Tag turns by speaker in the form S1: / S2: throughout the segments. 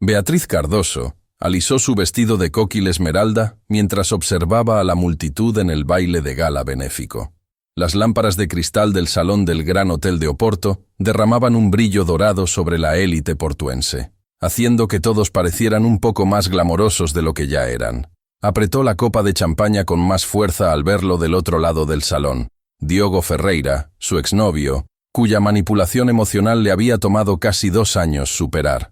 S1: Beatriz Cardoso alisó su vestido de cóquil esmeralda mientras observaba a la multitud en el baile de gala benéfico. Las lámparas de cristal del salón del Gran Hotel de Oporto derramaban un brillo dorado sobre la élite portuense, haciendo que todos parecieran un poco más glamorosos de lo que ya eran. Apretó la copa de champaña con más fuerza al verlo del otro lado del salón. Diogo Ferreira, su exnovio, cuya manipulación emocional le había tomado casi 2 años superar.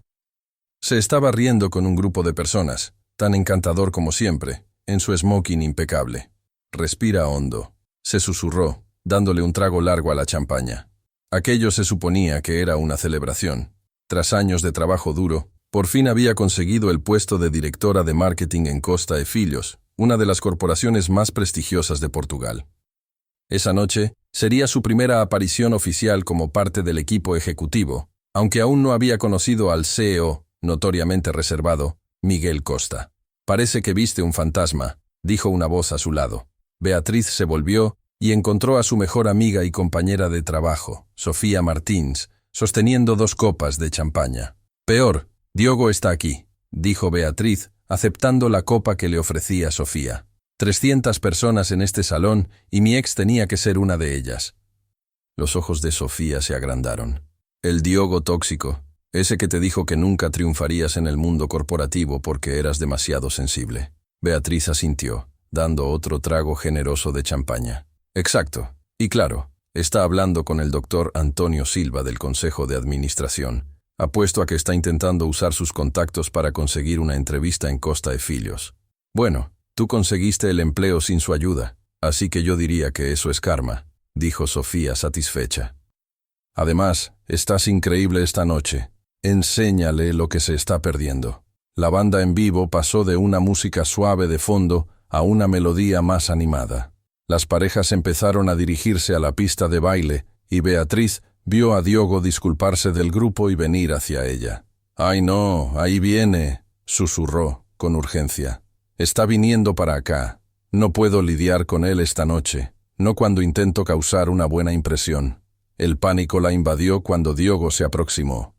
S1: Se estaba riendo con un grupo de personas, tan encantador como siempre, en su smoking impecable. Respira hondo, se susurró, dándole un trago largo a la champaña. Aquello se suponía que era una celebración. Tras años de trabajo duro, por fin había conseguido el puesto de directora de marketing en Costa e Filhos, una de las corporaciones más prestigiosas de Portugal. Esa noche sería su primera aparición oficial como parte del equipo ejecutivo, aunque aún no había conocido al CEO, notoriamente reservado, Miguel Costa. «Parece que viste un fantasma», dijo una voz a su lado. Beatriz se volvió y encontró a su mejor amiga y compañera de trabajo, Sofía Martins, sosteniendo 2 copas de champaña. «Peor, Diogo está aquí», dijo Beatriz, aceptando la copa que le ofrecía Sofía. 300 personas en este salón y mi ex tenía que ser una de ellas. Los ojos de Sofía se agrandaron. «El Diogo tóxico, ese que te dijo que nunca triunfarías en el mundo corporativo porque eras demasiado sensible». Beatriz asintió, dando otro trago generoso de champaña. «Exacto. Y claro, está hablando con el doctor Antonio Silva del Consejo de Administración. Apuesto a que está intentando usar sus contactos para conseguir una entrevista en Costa e Filhos. Bueno, tú conseguiste el empleo sin su ayuda, así que yo diría que eso es karma», dijo Sofía satisfecha. «Además, estás increíble esta noche. Enséñale lo que se está perdiendo». La banda en vivo pasó de una música suave de fondo a una melodía más animada. Las parejas empezaron a dirigirse a la pista de baile y Beatriz vio a Diogo disculparse del grupo y venir hacia ella. «Ay no, ahí viene», susurró con urgencia. «Está viniendo para acá. No puedo lidiar con él esta noche, no cuando intento causar una buena impresión». El pánico la invadió cuando Diogo se aproximó.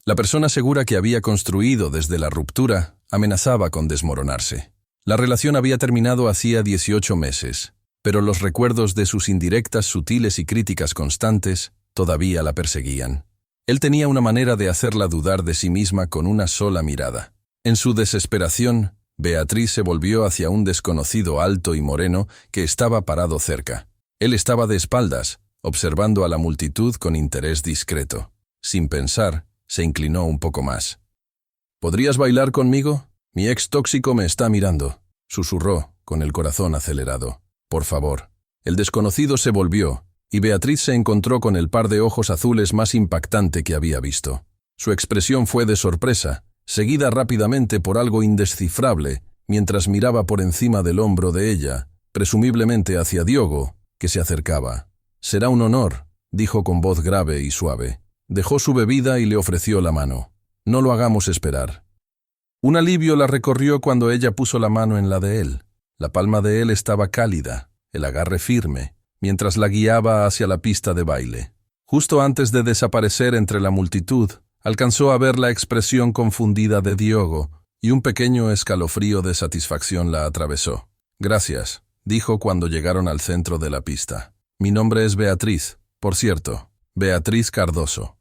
S1: La persona segura que había construido desde la ruptura amenazaba con desmoronarse. La relación había terminado hacía 18 meses, pero los recuerdos de sus indirectas sutiles y críticas constantes todavía la perseguían. Él tenía una manera de hacerla dudar de sí misma con una sola mirada. En su desesperación, Beatriz se volvió hacia un desconocido alto y moreno que estaba parado cerca. Él estaba de espaldas, observando a la multitud con interés discreto. Sin pensar, se inclinó un poco más. «¿Podrías bailar conmigo? Mi ex tóxico me está mirando», susurró, con el corazón acelerado. «Por favor». El desconocido se volvió, y Beatriz se encontró con el par de ojos azules más impactante que había visto. Su expresión fue de sorpresa, seguida rápidamente por algo indescifrable, mientras miraba por encima del hombro de ella, presumiblemente hacia Diogo, que se acercaba. «Será un honor», dijo con voz grave y suave. Dejó su bebida y le ofreció la mano. «No lo hagamos esperar». Un alivio la recorrió cuando ella puso la mano en la de él. La palma de él estaba cálida, el agarre firme, mientras la guiaba hacia la pista de baile. Justo antes de desaparecer entre la multitud, alcanzó a ver la expresión confundida de Diogo, y un pequeño escalofrío de satisfacción la atravesó. «Gracias», dijo cuando llegaron al centro de la pista. «Mi nombre es Beatriz, por cierto, Beatriz Cardoso».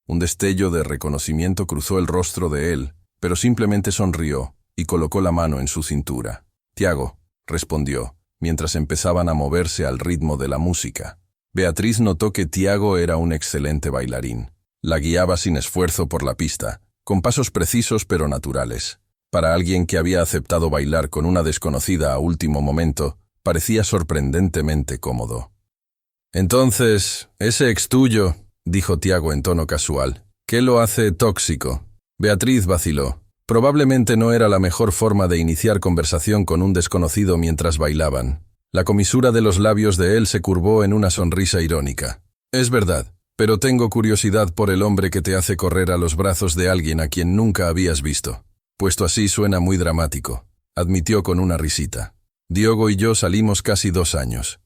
S1: Un destello de reconocimiento cruzó el rostro de él, pero simplemente sonrió y colocó la mano en su cintura. «Tiago», respondió, mientras empezaban a moverse al ritmo de la música. Beatriz notó que Tiago era un excelente bailarín. La guiaba sin esfuerzo por la pista, con pasos precisos pero naturales. Para alguien que había aceptado bailar con una desconocida a último momento, parecía sorprendentemente cómodo. «Entonces, ese ex tuyo», dijo Tiago en tono casual, «¿qué lo hace tóxico?» Beatriz vaciló. Probablemente no era la mejor forma de iniciar conversación con un desconocido mientras bailaban. La comisura de los labios de él se curvó en una sonrisa irónica. «Es verdad, pero tengo curiosidad por el hombre que te hace correr a los brazos de alguien a quien nunca habías visto». «Puesto así suena muy dramático», admitió con una risita. «Diogo y yo salimos casi 2 años.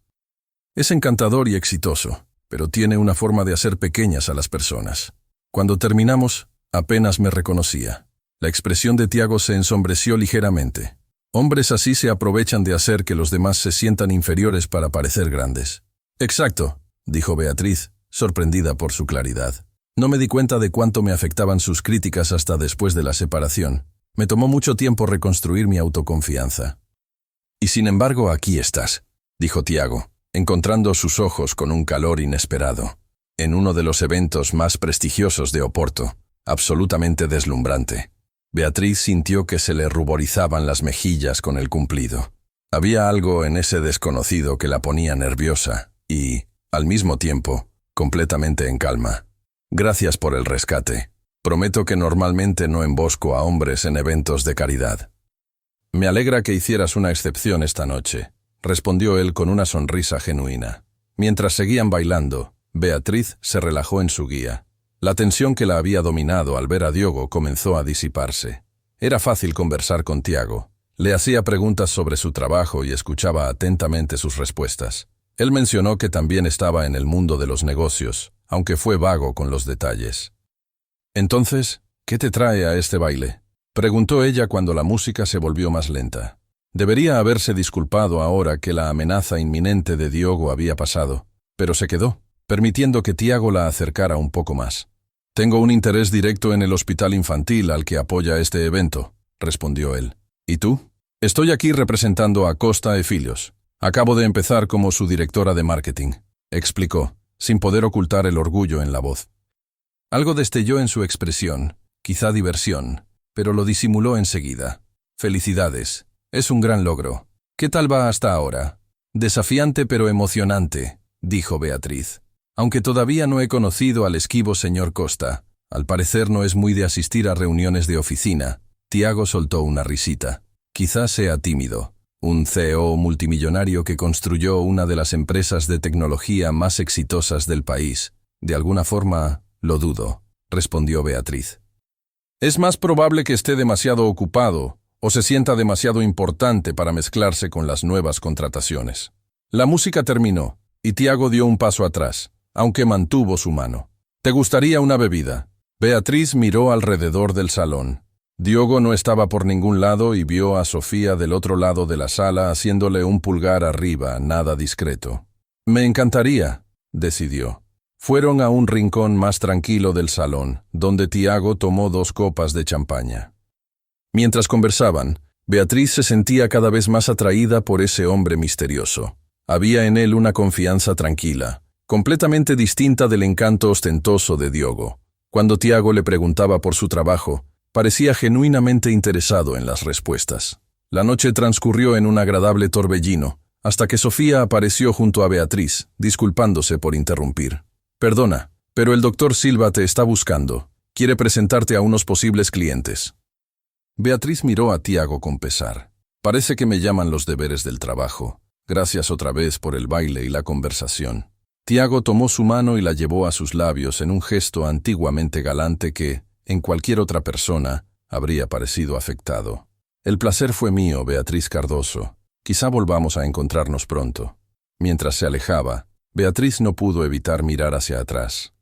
S1: Es encantador y exitoso, pero tiene una forma de hacer pequeñas a las personas. Cuando terminamos, apenas me reconocía. La expresión de Tiago se ensombreció ligeramente. Hombres así se aprovechan de hacer que los demás se sientan inferiores para parecer grandes. Exacto, dijo Beatriz, sorprendida por su claridad. No me di cuenta de cuánto me afectaban sus críticas hasta después de la separación. Me tomó mucho tiempo reconstruir mi autoconfianza. Y sin embargo, aquí estás, dijo Tiago, encontrando sus ojos con un calor inesperado. En uno de los eventos más prestigiosos de Oporto, absolutamente deslumbrante. Beatriz sintió que se le ruborizaban las mejillas con el cumplido. Había algo en ese desconocido que la ponía nerviosa y, al mismo tiempo, completamente en calma. Gracias por el rescate. Prometo que normalmente no embosco a hombres en eventos de caridad. Me alegra que hicieras una excepción esta noche, respondió él con una sonrisa genuina. Mientras seguían bailando, Beatriz se relajó en su guía. La tensión que la había dominado al ver a Diogo comenzó a disiparse. Era fácil conversar con Tiago. Le hacía preguntas sobre su trabajo y escuchaba atentamente sus respuestas. Él mencionó que también estaba en el mundo de los negocios, aunque fue vago con los detalles. «Entonces, ¿qué te trae a este baile?», preguntó ella cuando la música se volvió más lenta. Debería haberse disculpado ahora que la amenaza inminente de Diogo había pasado, pero se quedó, permitiendo que Tiago la acercara un poco más. «Tengo un interés directo en el hospital infantil al que apoya este evento», respondió él. «¿Y tú?» «Estoy aquí representando a Costa e Filhos. Acabo de empezar como su directora de marketing», explicó, sin poder ocultar el orgullo en la voz. Algo destelló en su expresión, quizá diversión, pero lo disimuló enseguida. «Felicidades. Es un gran logro. ¿Qué tal va hasta ahora?» «Desafiante pero emocionante», dijo Beatriz. «Aunque todavía no he conocido al esquivo señor Costa. Al parecer no es muy de asistir a reuniones de oficina». Tiago soltó una risita. «Quizás sea tímido. Un CEO multimillonario que construyó una de las empresas de tecnología más exitosas del país. De alguna forma, lo dudo», respondió Beatriz. «Es más probable que esté demasiado ocupado o se sienta demasiado importante para mezclarse con las nuevas contrataciones». La música terminó y Tiago dio un paso atrás, aunque mantuvo su mano. «¿Te gustaría una bebida?» Beatriz miró alrededor del salón. Diogo no estaba por ningún lado y vio a Sofía del otro lado de la sala haciéndole un pulgar arriba, nada discreto. «Me encantaría», decidió. Fueron a un rincón más tranquilo del salón, donde Tiago tomó 2 copas de champaña. Mientras conversaban, Beatriz se sentía cada vez más atraída por ese hombre misterioso. Había en él una confianza tranquila, completamente distinta del encanto ostentoso de Diogo. Cuando Tiago le preguntaba por su trabajo, parecía genuinamente interesado en las respuestas. La noche transcurrió en un agradable torbellino, hasta que Sofía apareció junto a Beatriz, disculpándose por interrumpir. «Perdona, pero el doctor Silva te está buscando. Quiere presentarte a unos posibles clientes». Beatriz miró a Tiago con pesar. «Parece que me llaman los deberes del trabajo. Gracias otra vez por el baile y la conversación». Tiago tomó su mano y la llevó a sus labios en un gesto antiguamente galante que, en cualquier otra persona, habría parecido afectado. «El placer fue mío, Beatriz Cardoso. Quizá volvamos a encontrarnos pronto». Mientras se alejaba, Beatriz no pudo evitar mirar hacia atrás.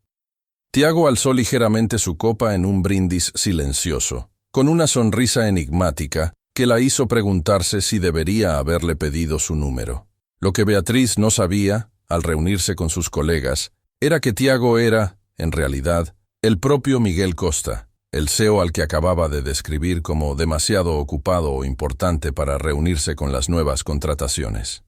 S1: Tiago alzó ligeramente su copa en un brindis silencioso, con una sonrisa enigmática que la hizo preguntarse si debería haberle pedido su número. Lo que Beatriz no sabía, al reunirse con sus colegas, era que Tiago era, en realidad, el propio Miguel Costa, el CEO al que acababa de describir como demasiado ocupado o importante para reunirse con las nuevas contrataciones.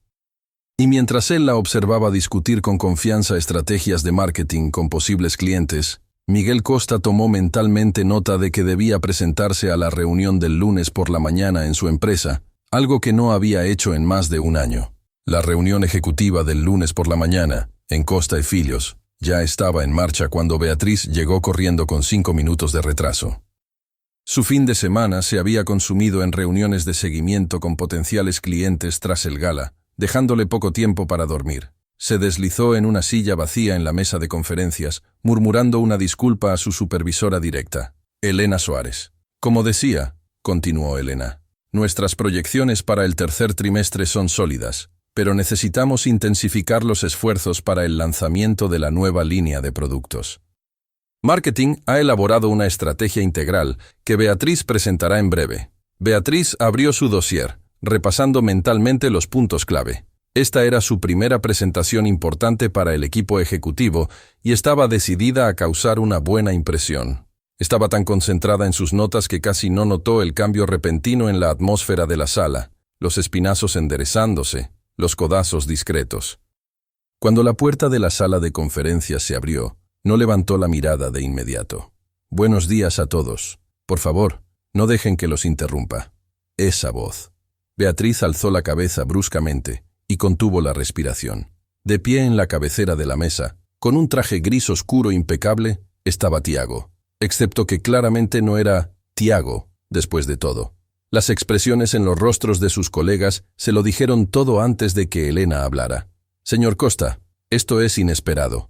S1: Y mientras él la observaba discutir con confianza estrategias de marketing con posibles clientes, Miguel Costa tomó mentalmente nota de que debía presentarse a la reunión del lunes por la mañana en su empresa, algo que no había hecho en más de un año. La reunión ejecutiva del lunes por la mañana, en Costa e Filhos, ya estaba en marcha cuando Beatriz llegó corriendo con 5 minutos de retraso. Su fin de semana se había consumido en reuniones de seguimiento con potenciales clientes tras el gala, dejándole poco tiempo para dormir. Se deslizó en una silla vacía en la mesa de conferencias, murmurando una disculpa a su supervisora directa, Elena Suárez. «Como decía», continuó Elena, «nuestras proyecciones para el tercer trimestre son sólidas, pero necesitamos intensificar los esfuerzos para el lanzamiento de la nueva línea de productos». Marketing ha elaborado una estrategia integral que Beatriz presentará en breve. Beatriz abrió su dossier, repasando mentalmente los puntos clave. Esta era su primera presentación importante para el equipo ejecutivo y estaba decidida a causar una buena impresión. Estaba tan concentrada en sus notas que casi no notó el cambio repentino en la atmósfera de la sala, los espinazos enderezándose, los codazos discretos. Cuando la puerta de la sala de conferencias se abrió, no levantó la mirada de inmediato. «Buenos días a todos. Por favor, no dejen que los interrumpa». Esa voz. Beatriz alzó la cabeza bruscamente y contuvo la respiración. De pie en la cabecera de la mesa, con un traje gris oscuro impecable, estaba Tiago. Excepto que claramente no era Tiago, después de todo. Las expresiones en los rostros de sus colegas se lo dijeron todo antes de que Elena hablara. «Señor Costa, esto es inesperado.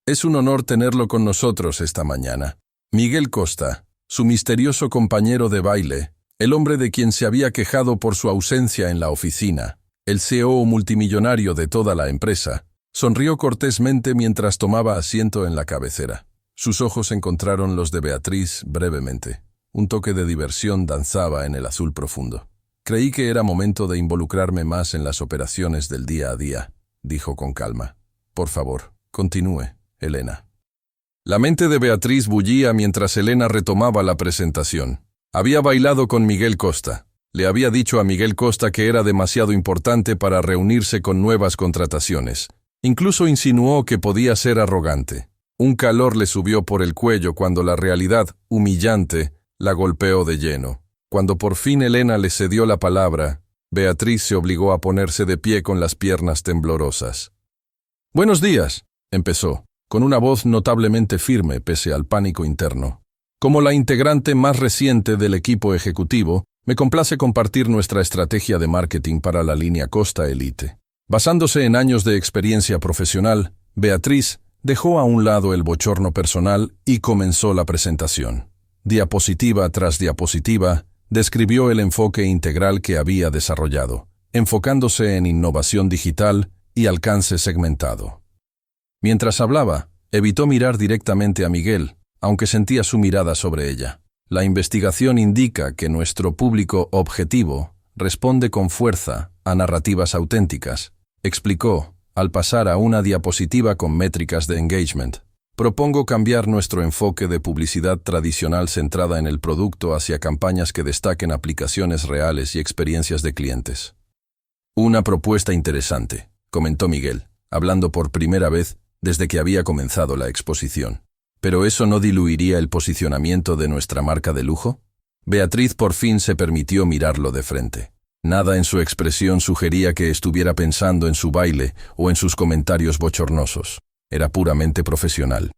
S1: Es un honor tenerlo con nosotros esta mañana. Miguel Costa, su misterioso compañero de baile, el hombre de quien se había quejado por su ausencia en la oficina, el CEO multimillonario de toda la empresa, sonrió cortésmente mientras tomaba asiento en la cabecera. Sus ojos encontraron los de Beatriz brevemente. Un toque de diversión danzaba en el azul profundo. «Creí que era momento de involucrarme más en las operaciones del día a día», dijo con calma. «Por favor, continúe, Elena». La mente de Beatriz bullía mientras Elena retomaba la presentación. Había bailado con Miguel Costa. Le había dicho a Miguel Costa que era demasiado importante para reunirse con nuevas contrataciones. Incluso insinuó que podía ser arrogante. Un calor le subió por el cuello cuando la realidad, humillante, la golpeó de lleno. Cuando por fin Elena le cedió la palabra, Beatriz se obligó a ponerse de pie con las piernas temblorosas. «Buenos días», empezó, con una voz notablemente firme pese al pánico interno. «Como la integrante más reciente del equipo ejecutivo, me complace compartir nuestra estrategia de marketing para la línea Costa Elite». Basándose en años de experiencia profesional, Beatriz dejó a un lado el bochorno personal y comenzó la presentación. Diapositiva tras diapositiva, describió el enfoque integral que había desarrollado, enfocándose en innovación digital y alcance segmentado. Mientras hablaba, evitó mirar directamente a Miguel, aunque sentía su mirada sobre ella. La investigación indica que nuestro público objetivo responde con fuerza a narrativas auténticas, explicó, al pasar a una diapositiva con métricas de engagement. Propongo cambiar nuestro enfoque de publicidad tradicional centrada en el producto hacia campañas que destaquen aplicaciones reales y experiencias de clientes. Una propuesta interesante, comentó Miguel, hablando por primera vez desde que había comenzado la exposición. ¿Pero eso no diluiría el posicionamiento de nuestra marca de lujo? Beatriz por fin se permitió mirarlo de frente. Nada en su expresión sugería que estuviera pensando en su baile o en sus comentarios bochornosos. Era puramente profesional.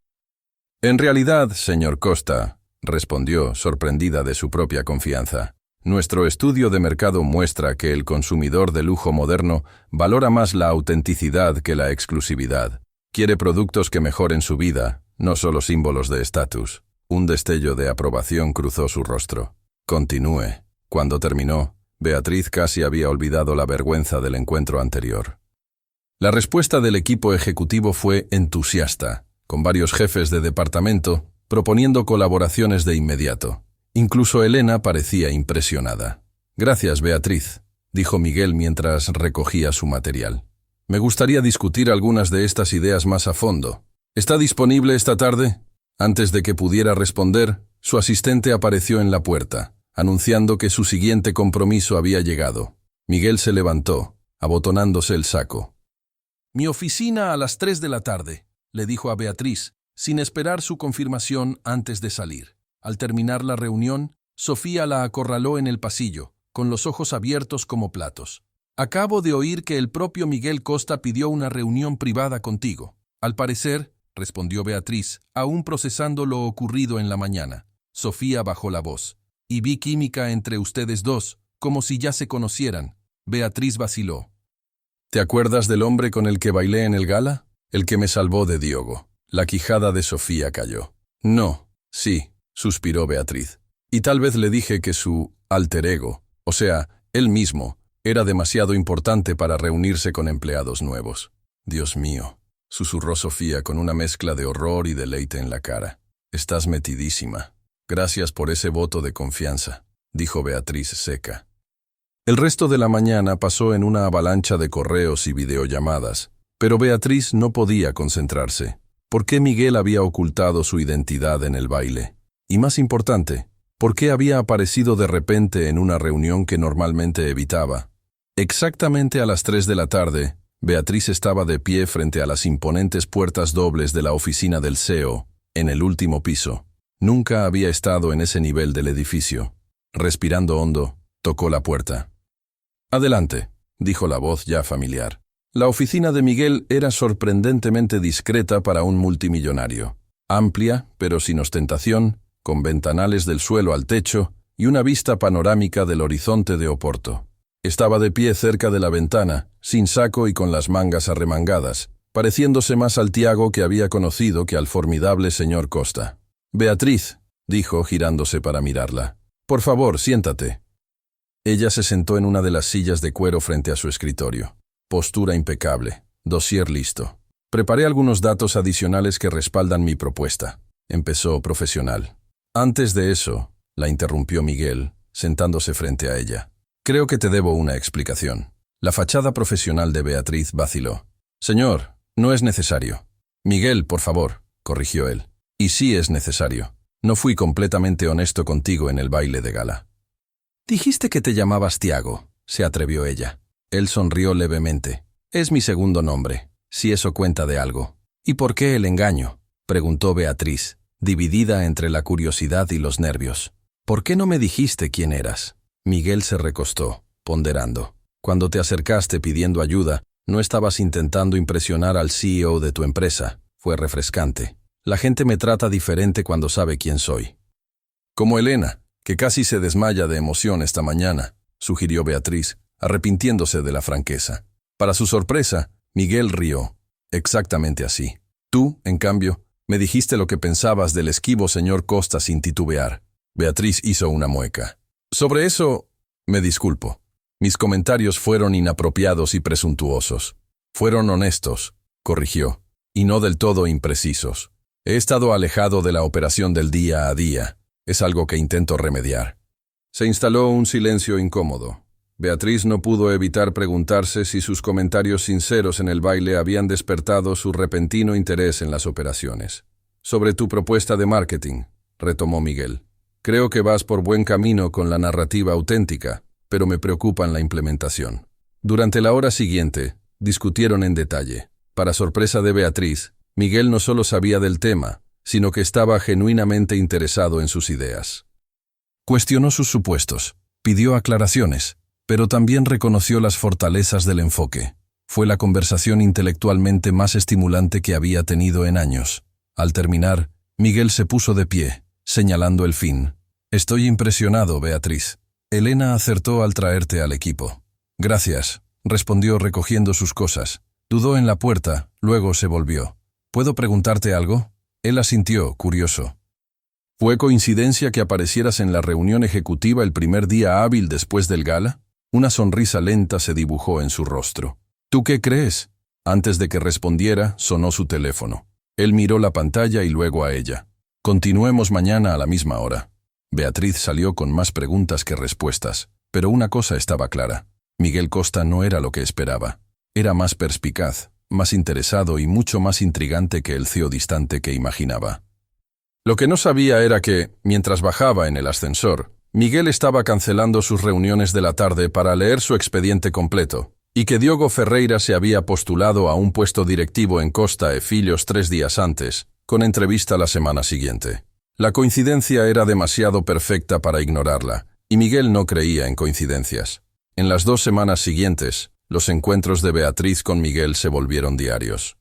S1: «En realidad, señor Costa», respondió, sorprendida de su propia confianza, «nuestro estudio de mercado muestra que el consumidor de lujo moderno valora más la autenticidad que la exclusividad. Quiere productos que mejoren su vida, no solo símbolos de estatus». Un destello de aprobación cruzó su rostro. «Continúe». Cuando terminó, Beatriz casi había olvidado la vergüenza del encuentro anterior. La respuesta del equipo ejecutivo fue entusiasta, con varios jefes de departamento proponiendo colaboraciones de inmediato. Incluso Elena parecía impresionada. «Gracias, Beatriz», dijo Miguel mientras recogía su material. «Me gustaría discutir algunas de estas ideas más a fondo. ¿Está disponible esta tarde?» Antes de que pudiera responder, su asistente apareció en la puerta, anunciando que su siguiente compromiso había llegado. Miguel se levantó, abotonándose el saco. «Mi oficina a las 3 de la tarde», le dijo a Beatriz, sin esperar su confirmación antes de salir. Al terminar la reunión, Sofía la acorraló en el pasillo, con los ojos abiertos como platos. «Acabo de oír que el propio Miguel Costa pidió una reunión privada contigo». «Al parecer», respondió Beatriz, aún procesando lo ocurrido en la mañana. Sofía bajó la voz. «Y vi química entre ustedes dos, como si ya se conocieran». Beatriz vaciló. «¿Te acuerdas del hombre con el que bailé en el gala? El que me salvó de Diogo». La quijada de Sofía cayó. «No, sí», suspiró Beatriz. «Y tal vez le dije que su alter ego, o sea, él mismo, era demasiado importante para reunirse con empleados nuevos». «Dios mío», susurró Sofía con una mezcla de horror y deleite en la cara. Estás metidísima. Gracias por ese voto de confianza, dijo Beatriz seca. El resto de la mañana pasó en una avalancha de correos y videollamadas, pero Beatriz no podía concentrarse. ¿Por qué Miguel había ocultado su identidad en el baile? Y más importante, ¿por qué había aparecido de repente en una reunión que normalmente evitaba? Exactamente a las 3 de la tarde, Beatriz estaba de pie frente a las imponentes puertas dobles de la oficina del CEO, en el último piso. Nunca había estado en ese nivel del edificio. Respirando hondo, tocó la puerta. «Adelante», dijo la voz ya familiar. La oficina de Miguel era sorprendentemente discreta para un multimillonario. Amplia, pero sin ostentación, con ventanales del suelo al techo y una vista panorámica del horizonte de Oporto. Estaba de pie cerca de la ventana, sin saco y con las mangas arremangadas, pareciéndose más al Tiago que había conocido que al formidable señor Costa. «Beatriz», dijo girándose para mirarla. «Por favor, siéntate». Ella se sentó en una de las sillas de cuero frente a su escritorio. Postura impecable, dossier listo. «Preparé algunos datos adicionales que respaldan mi propuesta», empezó profesional. «Antes de eso», la interrumpió Miguel, sentándose frente a ella. «Creo que te debo una explicación». La fachada profesional de Beatriz vaciló. «Señor, no es necesario». «Miguel, por favor», corrigió él. «Y sí es necesario. No fui completamente honesto contigo en el baile de gala». «Dijiste que te llamabas Tiago», se atrevió ella. Él sonrió levemente. «Es mi segundo nombre, si eso cuenta de algo». «¿Y por qué el engaño?», preguntó Beatriz, dividida entre la curiosidad y los nervios. «¿Por qué no me dijiste quién eras?». Miguel se recostó, ponderando. «Cuando te acercaste pidiendo ayuda, no estabas intentando impresionar al CEO de tu empresa. Fue refrescante. La gente me trata diferente cuando sabe quién soy». «Como Elena, que casi se desmaya de emoción esta mañana», sugirió Beatriz, arrepintiéndose de la franqueza. Para su sorpresa, Miguel rió. «Exactamente así. Tú, en cambio, me dijiste lo que pensabas del esquivo señor Costa sin titubear». Beatriz hizo una mueca. «Sobre eso, me disculpo. Mis comentarios fueron inapropiados y presuntuosos. Fueron honestos», corrigió, «y no del todo imprecisos. He estado alejado de la operación del día a día. Es algo que intento remediar». Se instaló un silencio incómodo. Beatriz no pudo evitar preguntarse si sus comentarios sinceros en el baile habían despertado su repentino interés en las operaciones. «Sobre tu propuesta de marketing», retomó Miguel. «Creo que vas por buen camino con la narrativa auténtica, pero me preocupa la implementación». Durante la hora siguiente, discutieron en detalle. Para sorpresa de Beatriz, Miguel no solo sabía del tema, sino que estaba genuinamente interesado en sus ideas. Cuestionó sus supuestos, pidió aclaraciones, pero también reconoció las fortalezas del enfoque. Fue la conversación intelectualmente más estimulante que había tenido en años. Al terminar, Miguel se puso de pie, señalando el fin. «Estoy impresionado, Beatriz. Elena acertó al traerte al equipo». «Gracias», respondió recogiendo sus cosas. Dudó en la puerta, luego se volvió. «¿Puedo preguntarte algo?». Él asintió, curioso. «¿Fue coincidencia que aparecieras en la reunión ejecutiva el primer día hábil después del gala?». Una sonrisa lenta se dibujó en su rostro. «¿Tú qué crees?». Antes de que respondiera, sonó su teléfono. Él miró la pantalla y luego a ella. «Continuemos mañana a la misma hora». Beatriz salió con más preguntas que respuestas, pero una cosa estaba clara. Miguel Costa no era lo que esperaba. Era más perspicaz, más interesado y mucho más intrigante que el CEO distante que imaginaba. Lo que no sabía era que, mientras bajaba en el ascensor, Miguel estaba cancelando sus reuniones de la tarde para leer su expediente completo, y que Diogo Ferreira se había postulado a un puesto directivo en Costa e Filhos 3 días antes, con entrevista la semana siguiente. La coincidencia era demasiado perfecta para ignorarla, y Miguel no creía en coincidencias. En las 2 semanas siguientes, los encuentros de Beatriz con Miguel se volvieron diarios.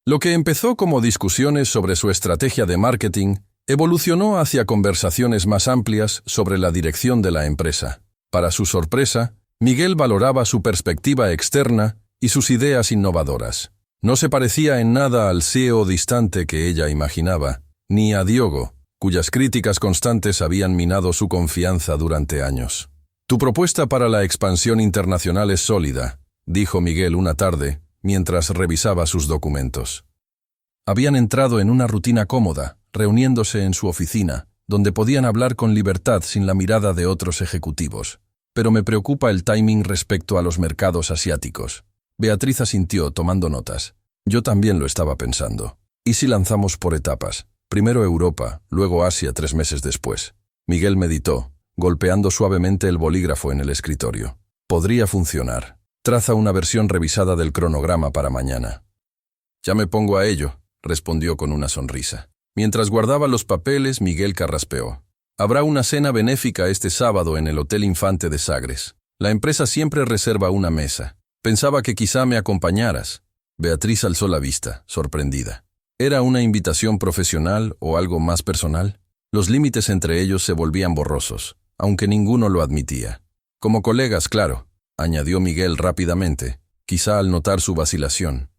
S1: Lo que empezó como discusiones sobre su estrategia de marketing evolucionó hacia conversaciones más amplias sobre la dirección de la empresa. Para su sorpresa, Miguel valoraba su perspectiva externa y sus ideas innovadoras. No se parecía en nada al CEO distante que ella imaginaba, ni a Diogo, cuyas críticas constantes habían minado su confianza durante años. «Tu propuesta para la expansión internacional es sólida», dijo Miguel una tarde, mientras revisaba sus documentos. Habían entrado en una rutina cómoda, reuniéndose en su oficina, donde podían hablar con libertad sin la mirada de otros ejecutivos. Pero me preocupa el timing respecto a los mercados asiáticos. Beatriz asintió, tomando notas. Yo también lo estaba pensando. ¿Y si lanzamos por etapas? Primero Europa, luego Asia 3 meses después. Miguel meditó, golpeando suavemente el bolígrafo en el escritorio. Podría funcionar. Traza una versión revisada del cronograma para mañana. Ya me pongo a ello, respondió con una sonrisa. Mientras guardaba los papeles, Miguel carraspeó. Habrá una cena benéfica este sábado en el Hotel Infante de Sagres. La empresa siempre reserva una mesa. Pensaba que quizá me acompañaras. Beatriz alzó la vista, sorprendida. ¿Era una invitación profesional o algo más personal? Los límites entre ellos se volvían borrosos, aunque ninguno lo admitía. Como colegas, claro, añadió Miguel rápidamente, quizá al notar su vacilación.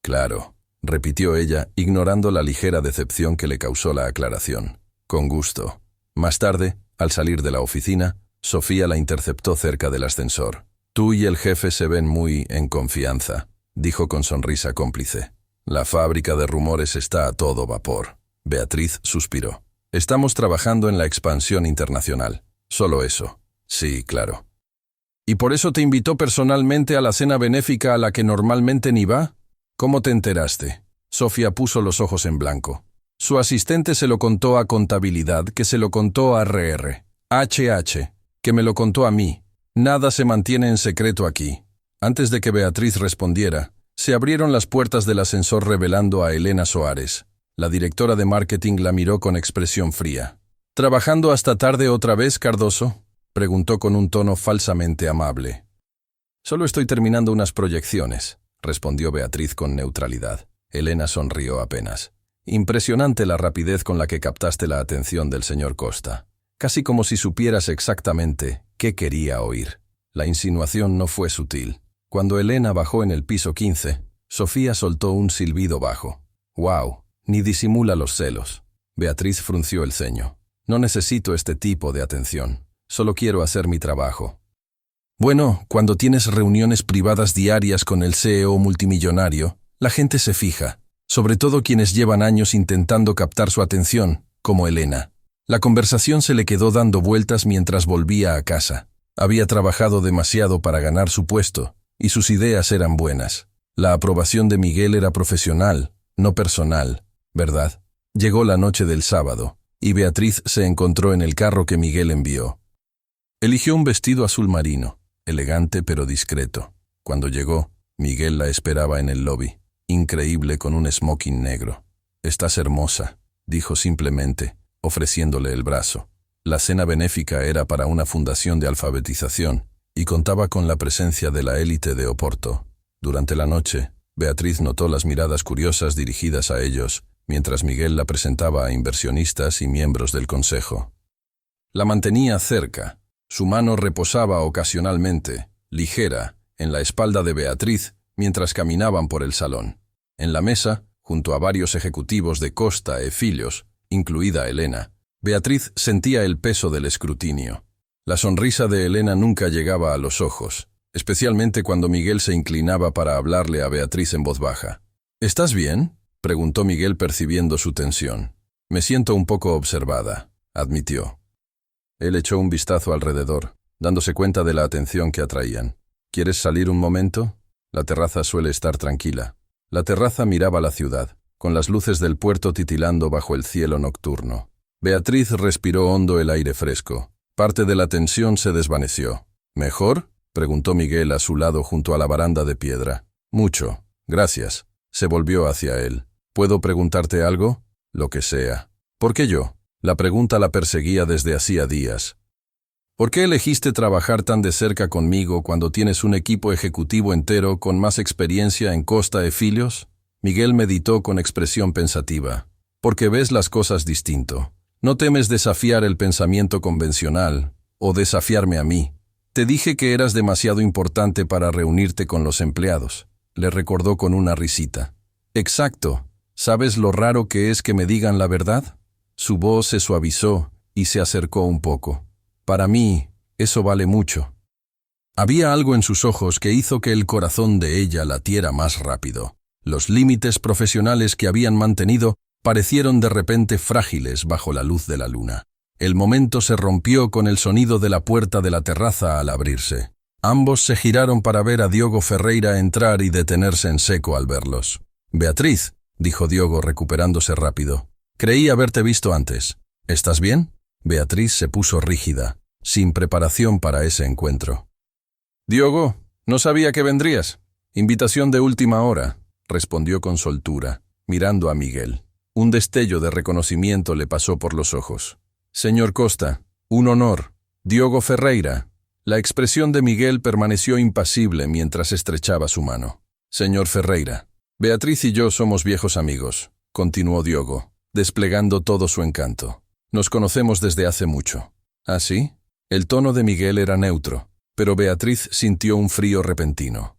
S1: Claro, repitió ella, ignorando la ligera decepción que le causó la aclaración. Con gusto. Más tarde, al salir de la oficina, Sofía la interceptó cerca del ascensor. Tú y el jefe se ven muy en confianza, dijo con sonrisa cómplice. La fábrica de rumores está a todo vapor. Beatriz suspiró. Estamos trabajando en la expansión internacional. Solo eso. Sí, claro. ¿Y por eso te invitó personalmente a la cena benéfica a la que normalmente ni va? ¿Cómo te enteraste? Sofía puso los ojos en blanco. Su asistente se lo contó a contabilidad, que se lo contó a RR. HH, que me lo contó a mí. Nada se mantiene en secreto aquí. Antes de que Beatriz respondiera, se abrieron las puertas del ascensor revelando a Elena Soares. La directora de marketing la miró con expresión fría. ¿Trabajando hasta tarde otra vez, Cardoso?, preguntó con un tono falsamente amable. Solo estoy terminando unas proyecciones, respondió Beatriz con neutralidad. Elena sonrió apenas. Impresionante la rapidez con la que captaste la atención del señor Costa. Casi como si supieras exactamente qué quería oír. La insinuación no fue sutil. Cuando Elena bajó en el piso 15, Sofía soltó un silbido bajo. «¡Wow! Ni disimula los celos». Beatriz frunció el ceño. «No necesito este tipo de atención. Solo quiero hacer mi trabajo». Bueno, cuando tienes reuniones privadas diarias con el CEO multimillonario, la gente se fija, sobre todo quienes llevan años intentando captar su atención, como Elena. La conversación se le quedó dando vueltas mientras volvía a casa. Había trabajado demasiado para ganar su puesto, y sus ideas eran buenas. La aprobación de Miguel era profesional, no personal, ¿verdad? Llegó la noche del sábado, y Beatriz se encontró en el carro que Miguel envió. Eligió un vestido azul marino, elegante pero discreto. Cuando llegó, Miguel la esperaba en el lobby, increíble con un smoking negro. «Estás hermosa», dijo simplemente, ofreciéndole el brazo. La cena benéfica era para una fundación de alfabetización y contaba con la presencia de la élite de Oporto. Durante la noche, Beatriz notó las miradas curiosas dirigidas a ellos, mientras Miguel la presentaba a inversionistas y miembros del consejo. La mantenía cerca. Su mano reposaba ocasionalmente, ligera, en la espalda de Beatriz mientras caminaban por el salón. En la mesa, junto a varios ejecutivos de Costa e Filhos, incluida Elena, Beatriz sentía el peso del escrutinio. La sonrisa de Elena nunca llegaba a los ojos, especialmente cuando Miguel se inclinaba para hablarle a Beatriz en voz baja. «¿Estás bien?», preguntó Miguel percibiendo su tensión. «Me siento un poco observada», admitió. Él echó un vistazo alrededor, dándose cuenta de la atención que atraían. «¿Quieres salir un momento? La terraza suele estar tranquila». La terraza miraba la ciudad, con las luces del puerto titilando bajo el cielo nocturno. Beatriz respiró hondo el aire fresco. Parte de la tensión se desvaneció. «¿Mejor?», preguntó Miguel a su lado junto a la baranda de piedra. «Mucho, gracias». Se volvió hacia él. «¿Puedo preguntarte algo?». «Lo que sea». «¿Por qué yo?». La pregunta la perseguía desde hacía días. «¿Por qué elegiste trabajar tan de cerca conmigo cuando tienes un equipo ejecutivo entero con más experiencia en Costa e Filhos?». Miguel meditó con expresión pensativa. «Porque ves las cosas distinto. No temes desafiar el pensamiento convencional, o desafiarme a mí. Te dije que eras demasiado importante para reunirte con los empleados», le recordó con una risita. «Exacto. ¿Sabes lo raro que es que me digan la verdad?». Su voz se suavizó y se acercó un poco. «Para mí, eso vale mucho». Había algo en sus ojos que hizo que el corazón de ella latiera más rápido. Los límites profesionales que habían mantenido parecieron de repente frágiles bajo la luz de la luna. El momento se rompió con el sonido de la puerta de la terraza al abrirse. Ambos se giraron para ver a Diogo Ferreira entrar y detenerse en seco al verlos. «Beatriz», dijo Diogo recuperándose rápido. «Creí haberte visto antes. ¿Estás bien?» Beatriz se puso rígida, sin preparación para ese encuentro. «Diogo, no sabía que vendrías. Invitación de última hora», respondió con soltura, mirando a Miguel. Un destello de reconocimiento le pasó por los ojos. «Señor Costa, un honor. Diogo Ferreira». La expresión de Miguel permaneció impasible mientras estrechaba su mano. «Señor Ferreira, Beatriz y yo somos viejos amigos», continuó Diogo, desplegando todo su encanto. «Nos conocemos desde hace mucho». «¿Ah, sí?» El tono de Miguel era neutro, pero Beatriz sintió un frío repentino.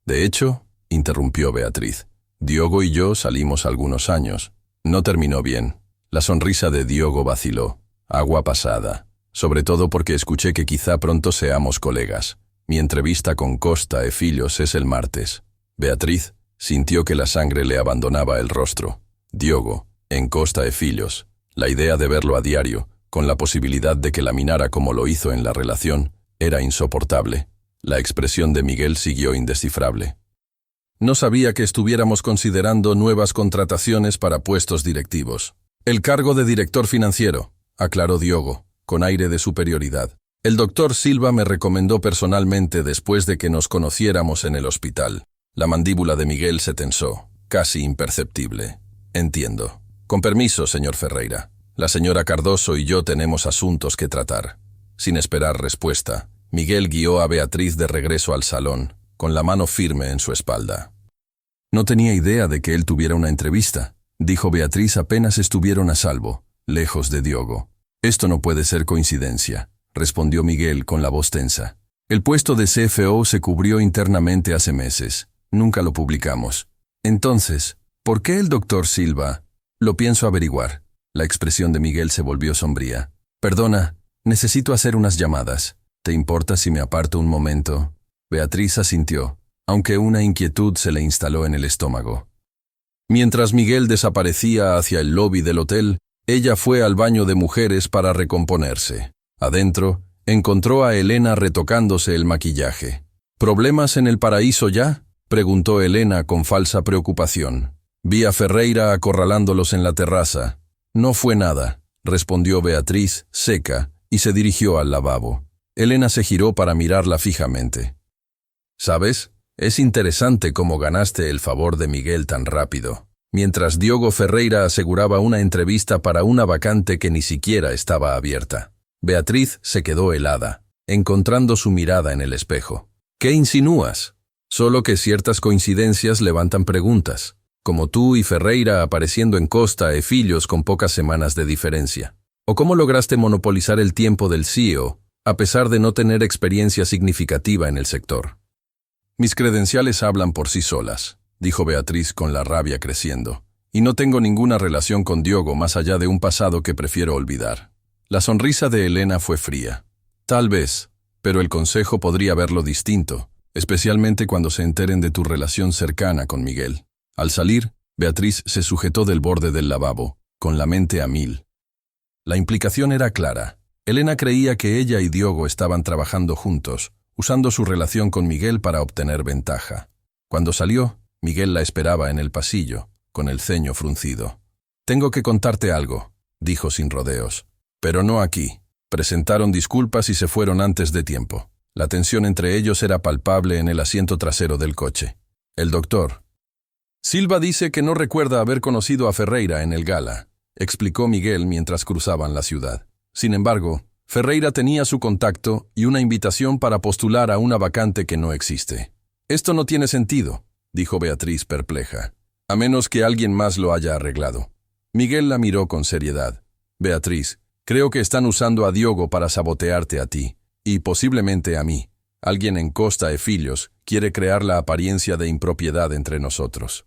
S1: «De hecho», interrumpió Beatriz, «Diogo y yo salimos algunos años». No terminó bien. La sonrisa de Diogo vaciló. Agua pasada. Sobre todo porque escuché que quizá pronto seamos colegas. Mi entrevista con Costa e Filhos es el martes. Beatriz sintió que la sangre le abandonaba el rostro. Diogo, en Costa e Filhos, la idea de verlo a diario, con la posibilidad de que la minara como lo hizo en la relación, era insoportable. La expresión de Miguel siguió indescifrable. «No sabía que estuviéramos considerando nuevas contrataciones para puestos directivos». «El cargo de director financiero», aclaró Diogo, con aire de superioridad. «El doctor Silva me recomendó personalmente después de que nos conociéramos en el hospital». La mandíbula de Miguel se tensó, casi imperceptible. «Entiendo. Con permiso, señor Ferreira. La señora Cardoso y yo tenemos asuntos que tratar». Sin esperar respuesta, Miguel guió a Beatriz de regreso al salón, con la mano firme en su espalda. «No tenía idea de que él tuviera una entrevista», dijo Beatriz apenas estuvieron a salvo, lejos de Diogo. «Esto no puede ser coincidencia», respondió Miguel con la voz tensa. «El puesto de CFO se cubrió internamente hace meses. Nunca lo publicamos. Entonces, ¿por qué el doctor Silva? Lo pienso averiguar». La expresión de Miguel se volvió sombría. «Perdona, necesito hacer unas llamadas. ¿Te importa si me aparto un momento?» Beatriz asintió, aunque una inquietud se le instaló en el estómago. Mientras Miguel desaparecía hacia el lobby del hotel, ella fue al baño de mujeres para recomponerse. Adentro, encontró a Elena retocándose el maquillaje. «¿Problemas en el paraíso ya?», preguntó Elena con falsa preocupación. «Vi a Ferreira acorralándolos en la terraza». «No fue nada», respondió Beatriz, seca, y se dirigió al lavabo. Elena se giró para mirarla fijamente. «¿Sabes? Es interesante cómo ganaste el favor de Miguel tan rápido». Mientras Diogo Ferreira aseguraba una entrevista para una vacante que ni siquiera estaba abierta. Beatriz se quedó helada, encontrando su mirada en el espejo. «¿Qué insinúas?» «Solo que ciertas coincidencias levantan preguntas, como tú y Ferreira apareciendo en Costa e Filhos con pocas semanas de diferencia. ¿O cómo lograste monopolizar el tiempo del CEO, a pesar de no tener experiencia significativa en el sector?» «Mis credenciales hablan por sí solas», dijo Beatriz con la rabia creciendo, «y no tengo ninguna relación con Diogo más allá de un pasado que prefiero olvidar». La sonrisa de Elena fue fría. «Tal vez, pero el consejo podría verlo distinto, especialmente cuando se enteren de tu relación cercana con Miguel». Al salir, Beatriz se sujetó del borde del lavabo, con la mente a mil. La implicación era clara. Elena creía que ella y Diogo estaban trabajando juntos, usando su relación con Miguel para obtener ventaja. Cuando salió, Miguel la esperaba en el pasillo, con el ceño fruncido. «Tengo que contarte algo», dijo sin rodeos. «Pero no aquí». Presentaron disculpas y se fueron antes de tiempo. La tensión entre ellos era palpable en el asiento trasero del coche. El doctor. «Silva dice que no recuerda haber conocido a Ferreira en el gala», explicó Miguel mientras cruzaban la ciudad. Sin embargo, Ferreira tenía su contacto y una invitación para postular a una vacante que no existe. «Esto no tiene sentido», dijo Beatriz perpleja, «a menos que alguien más lo haya arreglado». Miguel la miró con seriedad. «Beatriz, creo que están usando a Diogo para sabotearte a ti, y posiblemente a mí. Alguien en Costa e Filhos quiere crear la apariencia de impropiedad entre nosotros».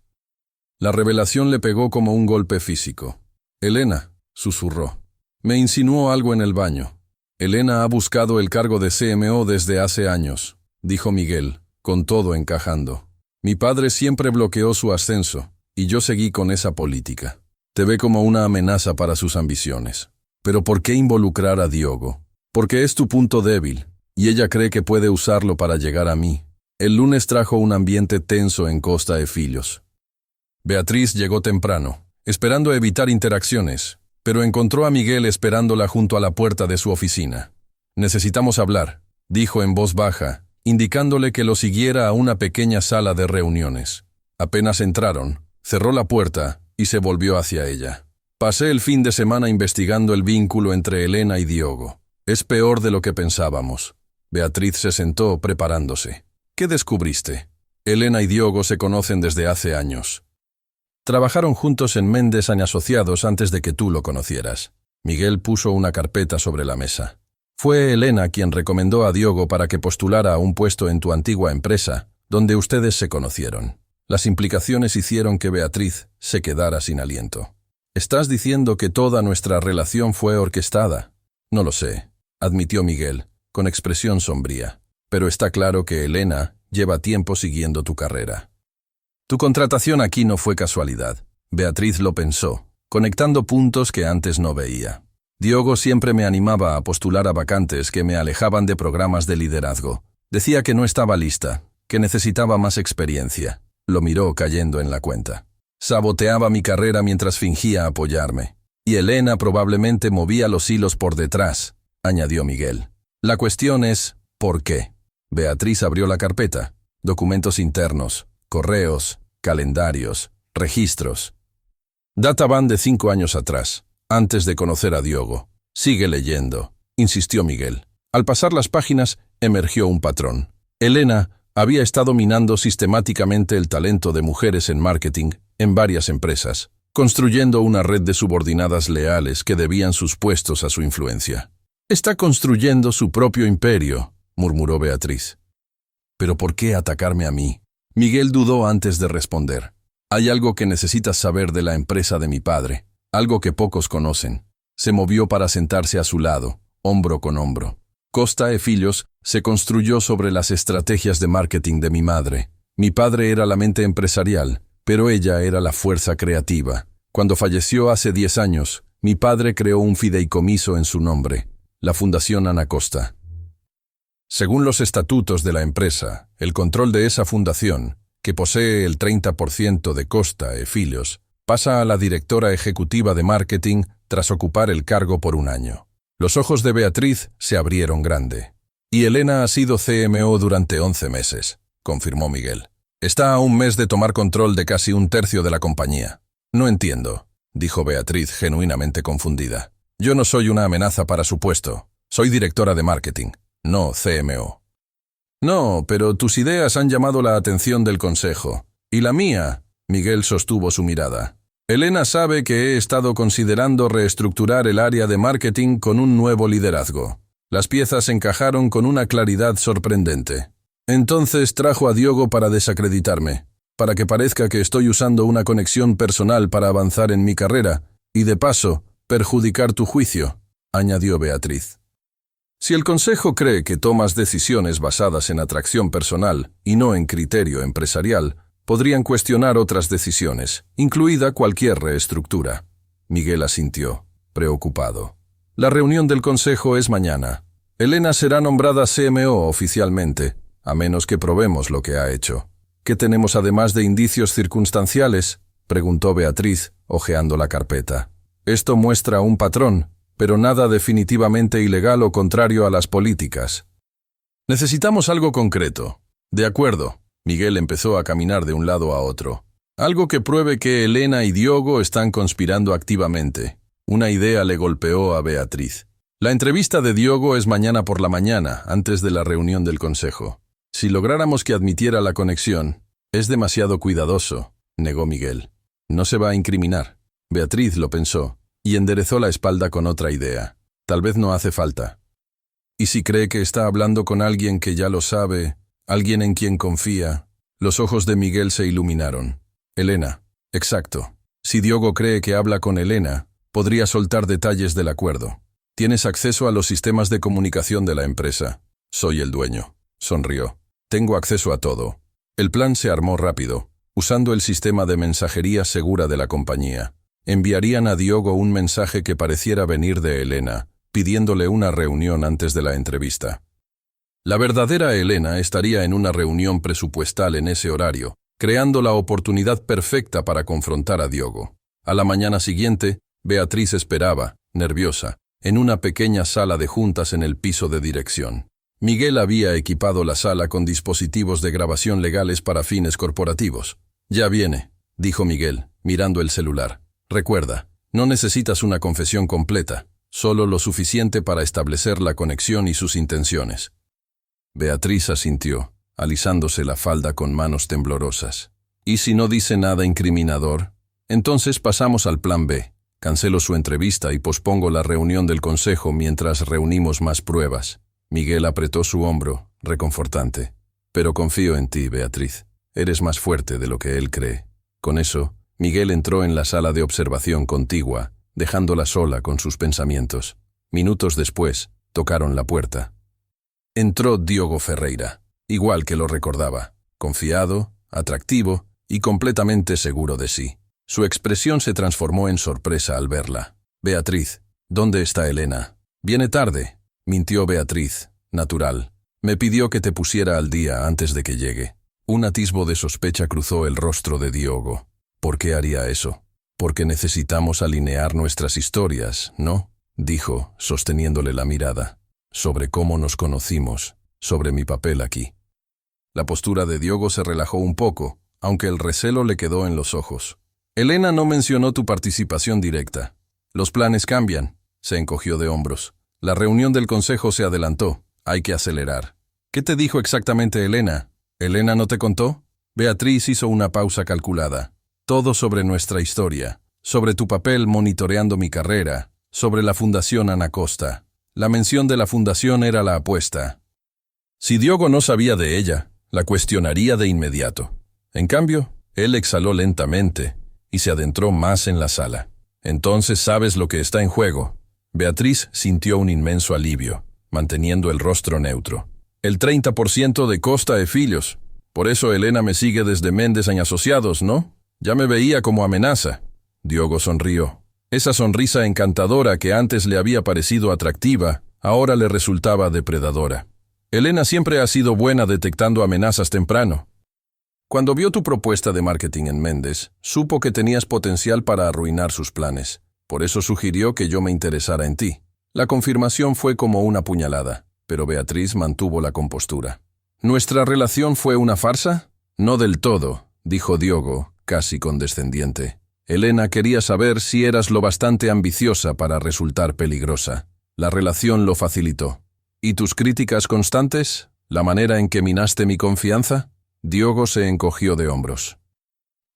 S1: La revelación le pegó como un golpe físico. «Elena», susurró, «me insinuó algo en el baño». «Elena ha buscado el cargo de CMO desde hace años», dijo Miguel, con todo encajando. «Mi padre siempre bloqueó su ascenso, y yo seguí con esa política». Te ve como una amenaza para sus ambiciones. Pero ¿por qué involucrar a Diogo? Porque es tu punto débil, y ella cree que puede usarlo para llegar a mí. El lunes trajo un ambiente tenso en Costa de Filhos. Beatriz llegó temprano, esperando evitar interacciones, pero encontró a Miguel esperándola junto a la puerta de su oficina. «Necesitamos hablar», dijo en voz baja, indicándole que lo siguiera a una pequeña sala de reuniones. Apenas entraron, cerró la puerta y se volvió hacia ella. «Pasé el fin de semana investigando el vínculo entre Elena y Diogo. Es peor de lo que pensábamos». Beatriz se sentó preparándose. «¿Qué descubriste?» «Elena y Diogo se conocen desde hace años. Trabajaron juntos en Mendes & Asociados antes de que tú lo conocieras». Miguel puso una carpeta sobre la mesa. «Fue Elena quien recomendó a Diogo para que postulara a un puesto en tu antigua empresa, donde ustedes se conocieron. Las implicaciones hicieron que Beatriz se quedara sin aliento». «¿Estás diciendo que toda nuestra relación fue orquestada?» «No lo sé», admitió Miguel, con expresión sombría. «Pero está claro que Elena lleva tiempo siguiendo tu carrera. Tu contratación aquí no fue casualidad». Beatriz lo pensó, conectando puntos que antes no veía. «Diogo siempre me animaba a postular a vacantes que me alejaban de programas de liderazgo. Decía que no estaba lista, que necesitaba más experiencia». Lo miró cayendo en la cuenta. «Saboteaba mi carrera mientras fingía apoyarme. Y Elena probablemente movía los hilos por detrás», añadió Miguel. «La cuestión es, ¿por qué?». Beatriz abrió la carpeta. Documentos internos, correos, calendarios, registros. Data van de 5 años atrás, antes de conocer a Diogo. «Sigue leyendo», insistió Miguel. Al pasar las páginas, emergió un patrón. Elena había estado minando sistemáticamente el talento de mujeres en marketing en varias empresas, construyendo una red de subordinadas leales que debían sus puestos a su influencia. «Está construyendo su propio imperio», murmuró Beatriz. «¿Pero por qué atacarme a mí?». Miguel dudó antes de responder. «Hay algo que necesitas saber de la empresa de mi padre, algo que pocos conocen». Se movió para sentarse a su lado, hombro con hombro. «Costa e Filhos se construyó sobre las estrategias de marketing de mi madre. Mi padre era la mente empresarial, pero ella era la fuerza creativa. Cuando falleció hace 10 años, mi padre creó un fideicomiso en su nombre, la Fundación Ana Costa. Según los estatutos de la empresa, el control de esa fundación, que posee el 30% de Costa e Filhos, pasa a la directora ejecutiva de marketing tras ocupar el cargo por un año». Los ojos de Beatriz se abrieron grande. «Y Elena ha sido CMO durante 11 meses», confirmó Miguel. «Está a un mes de tomar control de casi un tercio de la compañía». «No entiendo», dijo Beatriz genuinamente confundida. «Yo no soy una amenaza para su puesto. Soy directora de marketing, no CMO». «No, pero tus ideas han llamado la atención del consejo. ¿Y la mía?». Miguel sostuvo su mirada. «Elena sabe que he estado considerando reestructurar el área de marketing con un nuevo liderazgo. Las piezas encajaron con una claridad sorprendente. Entonces trajo a Diogo para desacreditarme, para que parezca que estoy usando una conexión personal para avanzar en mi carrera y, de paso, perjudicar tu juicio», añadió Beatriz. «Si el consejo cree que tomas decisiones basadas en atracción personal y no en criterio empresarial, podrían cuestionar otras decisiones, incluida cualquier reestructura». Miguel asintió, preocupado. «La reunión del consejo es mañana. Elena será nombrada CMO oficialmente, a menos que probemos lo que ha hecho». «¿Qué tenemos además de indicios circunstanciales?», preguntó Beatriz, hojeando la carpeta. «Esto muestra un patrón, pero nada definitivamente ilegal o contrario a las políticas». «Necesitamos algo concreto». «De acuerdo». Miguel empezó a caminar de un lado a otro. «Algo que pruebe que Elena y Diogo están conspirando activamente». Una idea le golpeó a Beatriz. «La entrevista de Diogo es mañana por la mañana, antes de la reunión del consejo. Si lográramos que admitiera la conexión». «Es demasiado cuidadoso», negó Miguel. «No se va a incriminar». Beatriz lo pensó, y enderezó la espalda con otra idea. «Tal vez no hace falta». «¿Y si cree que está hablando con alguien que ya lo sabe, alguien en quien confía?» Los ojos de Miguel se iluminaron. «Elena». «Exacto. Si Diogo cree que habla con Elena, podría soltar detalles del acuerdo. Tienes acceso a los sistemas de comunicación de la empresa». «Soy el dueño», sonrió. «Tengo acceso a todo». El plan se armó rápido, usando el sistema de mensajería segura de la compañía. Enviarían a Diogo un mensaje que pareciera venir de Elena, pidiéndole una reunión antes de la entrevista. La verdadera Elena estaría en una reunión presupuestal en ese horario, creando la oportunidad perfecta para confrontar a Diogo. A la mañana siguiente, Beatriz esperaba, nerviosa, en una pequeña sala de juntas en el piso de dirección. Miguel había equipado la sala con dispositivos de grabación legales para fines corporativos. «Ya viene», dijo Miguel, mirando el celular. «Recuerda, no necesitas una confesión completa, solo lo suficiente para establecer la conexión y sus intenciones». Beatriz asintió, alisándose la falda con manos temblorosas. «¿Y si no dice nada incriminador? Entonces pasamos al plan B. Cancelo su entrevista y pospongo la reunión del consejo mientras reunimos más pruebas». Miguel apretó su hombro, reconfortante. «Pero confío en ti, Beatriz. Eres más fuerte de lo que él cree». Con eso, Miguel entró en la sala de observación contigua, dejándola sola con sus pensamientos. Minutos después, tocaron la puerta. Entró Diogo Ferreira, igual que lo recordaba, confiado, atractivo y completamente seguro de sí. Su expresión se transformó en sorpresa al verla. «Beatriz, ¿dónde está Elena?» «Viene tarde», mintió Beatriz, natural. «Me pidió que te pusiera al día antes de que llegue». Un atisbo de sospecha cruzó el rostro de Diogo. «¿Por qué haría eso?» «Porque necesitamos alinear nuestras historias, ¿no?», dijo, sosteniéndole la mirada. «Sobre cómo nos conocimos, sobre mi papel aquí». La postura de Diogo se relajó un poco, aunque el recelo le quedó en los ojos. «Elena no mencionó tu participación directa. Los planes cambian», se encogió de hombros. «La reunión del consejo se adelantó. Hay que acelerar». «¿Qué te dijo exactamente Elena? ¿Elena no te contó?» Beatriz hizo una pausa calculada. «Todo sobre nuestra historia, sobre tu papel monitoreando mi carrera, sobre la Fundación Ana Costa. La mención de la fundación era la apuesta. Si Diogo no sabía de ella, la cuestionaría de inmediato. En cambio, él exhaló lentamente y se adentró más en la sala. «Entonces sabes lo que está en juego». Beatriz sintió un inmenso alivio, manteniendo el rostro neutro. «El 30% de Costa e Filhos. Por eso Elena me sigue desde Méndez y Asociados, ¿no? Ya me veía como amenaza». Diogo sonrió. Esa sonrisa encantadora que antes le había parecido atractiva, ahora le resultaba depredadora. «Elena siempre ha sido buena detectando amenazas temprano. Cuando vio tu propuesta de marketing en Méndez, supo que tenías potencial para arruinar sus planes. Por eso sugirió que yo me interesara en ti». La confirmación fue como una puñalada, pero Beatriz mantuvo la compostura. «¿Nuestra relación fue una farsa?» «No del todo», dijo Diogo, casi condescendiente. «Elena quería saber si eras lo bastante ambiciosa para resultar peligrosa. La relación lo facilitó». «¿Y tus críticas constantes? ¿La manera en que minaste mi confianza?» Diogo se encogió de hombros.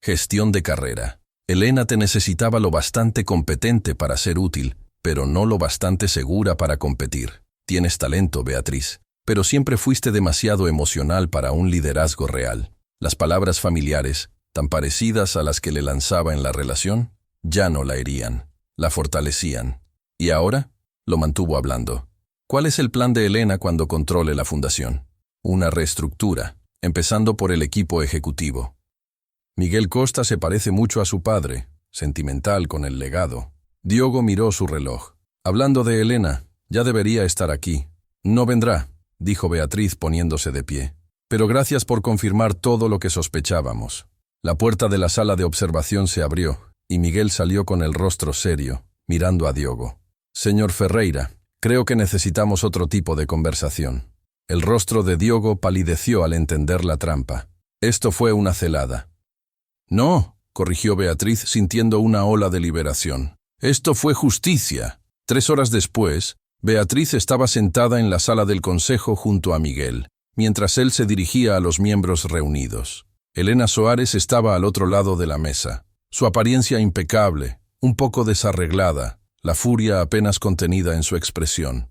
S1: «Gestión de carrera. Elena te necesitaba lo bastante competente para ser útil, pero no lo bastante segura para competir. Tienes talento, Beatriz, pero siempre fuiste demasiado emocional para un liderazgo real. Las palabras familiares, tan parecidas a las que le lanzaba en la relación, ya no la herían, la fortalecían. ¿Y ahora?», lo mantuvo hablando. «¿Cuál es el plan de Elena cuando controle la fundación?» «Una reestructura, empezando por el equipo ejecutivo. Miguel Costa se parece mucho a su padre, sentimental con el legado». Diogo miró su reloj. «Hablando de Elena, ya debería estar aquí». «No vendrá», dijo Beatriz poniéndose de pie. «Pero gracias por confirmar todo lo que sospechábamos». La puerta de la sala de observación se abrió, y Miguel salió con el rostro serio, mirando a Diogo. «Señor Ferreira, creo que necesitamos otro tipo de conversación». El rostro de Diogo palideció al entender la trampa. Esto fue una celada. «No», corrigió Beatriz sintiendo una ola de liberación. «Esto fue justicia». 3 horas después, Beatriz estaba sentada en la sala del consejo junto a Miguel, mientras él se dirigía a los miembros reunidos. Elena Soares estaba al otro lado de la mesa, su apariencia impecable, un poco desarreglada, la furia apenas contenida en su expresión.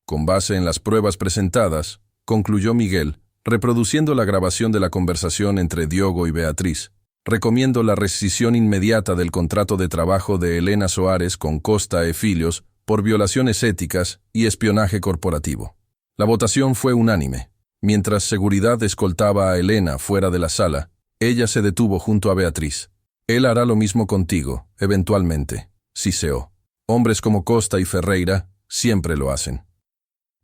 S1: «Con base en las pruebas presentadas», concluyó Miguel, reproduciendo la grabación de la conversación entre Diogo y Beatriz, «recomiendo la rescisión inmediata del contrato de trabajo de Elena Soares con Costa e Filhos por violaciones éticas y espionaje corporativo». La votación fue unánime. Mientras seguridad escoltaba a Elena fuera de la sala, ella se detuvo junto a Beatriz. Él hará lo mismo contigo, eventualmente, Ciceo. Hombres como Costa y Ferreira siempre lo hacen.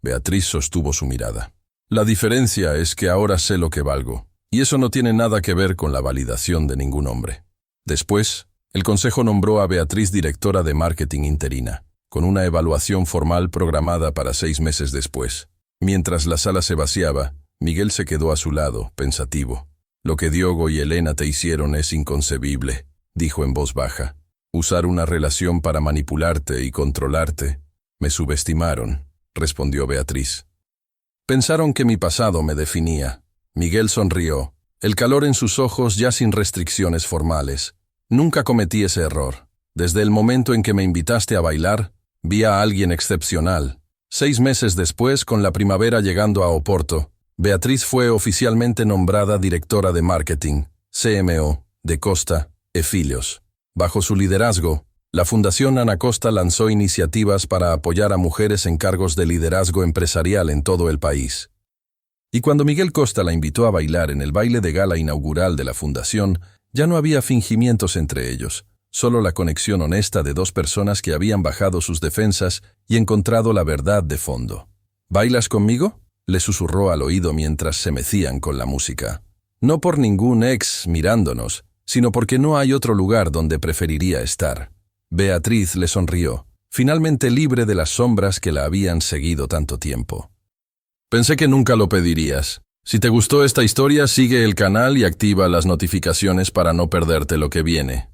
S1: Beatriz sostuvo su mirada. La diferencia es que ahora sé lo que valgo, y eso no tiene nada que ver con la validación de ningún hombre. Después, el consejo nombró a Beatriz directora de marketing interina, con una evaluación formal programada para 6 meses después. Mientras la sala se vaciaba, Miguel se quedó a su lado, pensativo. Lo que Diogo y Elena te hicieron es inconcebible, dijo en voz baja. Usar una relación para manipularte y controlarte. Me subestimaron, respondió Beatriz. Pensaron que mi pasado me definía. Miguel sonrió, el calor en sus ojos ya sin restricciones formales. Nunca cometí ese error. Desde el momento en que me invitaste a bailar, vi a alguien excepcional. 6 meses después, con la primavera llegando a Oporto, Beatriz fue oficialmente nombrada directora de marketing, CMO, de Costa e Filhos. Bajo su liderazgo, la Fundación Ana Costa lanzó iniciativas para apoyar a mujeres en cargos de liderazgo empresarial en todo el país. Y cuando Miguel Costa la invitó a bailar en el baile de gala inaugural de la Fundación, ya no había fingimientos entre ellos, solo la conexión honesta de 2 personas que habían bajado sus defensas y encontrado la verdad de fondo. ¿Bailas conmigo?, le susurró al oído mientras se mecían con la música. No por ningún ex mirándonos, sino porque no hay otro lugar donde preferiría estar. Beatriz le sonrió, finalmente libre de las sombras que la habían seguido tanto tiempo. Pensé que nunca lo pedirías. Si te gustó esta historia, sigue el canal y activa las notificaciones para no perderte lo que viene.